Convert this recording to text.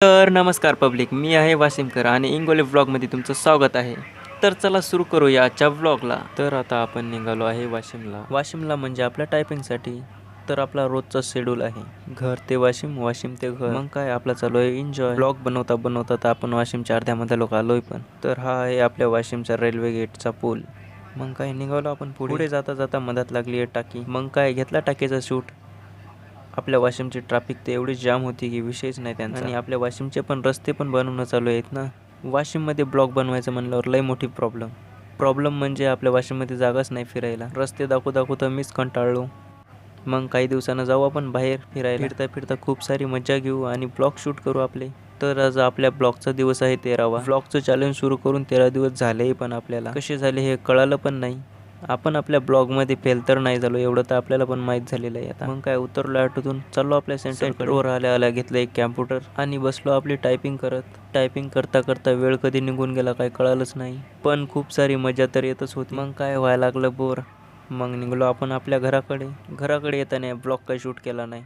तर नमस्कार पब्लिक, मी आहे वाशिमकर आणि इंगोले व्लॉगमध्ये तुमचं स्वागत आहे. तर चला सुरू करूया आजच्या व्लॉगला. तर आता आपण निघालो आहे वाशिमला म्हणजे आपल्या टायपिंगसाठी. तर आपला रोजचा शेड्यूल आहे, घर ते वाशिम, वाशिम ते घर. मग काय आपला चालू आहे एन्जॉय. ब्लॉग बनवता बनवता तर आपण वाशिमच्या अर्ध्यामध्ये लोक आलोय पण. तर हा आहे आपल्या वाशिमचा रेल्वे गेटचा पूल. मग काय निघालो आपण पुढे जाता जाता मधात लागली आहे टाकी. मग काय घेतला टाकीचा शूट. आपल्या वाशिमची ट्रॅफिक तर एवढी जाम होती की विषयच नाही त्यांचा. आणि आपल्या वाशिमचे पण रस्ते पण बनवणं चालू आहेत ना. वाशिममध्ये ब्लॉग बनवायचं म्हणल्यावर लय मोठी प्रॉब्लेम म्हणजे आपल्या वाशिममध्ये जागाच नाही फिरायला. रस्ते दाखवू तर मीच कंटाळलो. मग काही दिवसानं जाऊ आपण बाहेर फिरायला. फिरता फिरता खूप सारी मजा घेऊ आणि ब्लॉग शूट करू आपले. तर आज आपल्या ब्लॉगचा दिवस आहे 13वा. ब्लॉगचं चॅलेंज सुरू करून 13 दिवस झालेही पण आपल्याला कसे झाले हे कळालं पण नाही. आपण आपल्या ब्लॉगमध्ये फेल तर नाही झालो एवढं तर आपल्याला पण माहीत झालेलं आहे आता. मग काय उतरलो ऑटोतून, चाललो आपल्या सेंटरवर. आल्या घेतलं एक कॅम्प्युटर आणि बसलो आपली टायपिंग करत. टायपिंग करता करता वेळ कधी निघून गेला काय कळालंच नाही. पण खूप सारी मजा तर येतच होती. मग काय व्हायला लागलं बोर. मग निघलो आपण आपल्या घराकडे येताना ब्लॉग काही शूट केला नाही.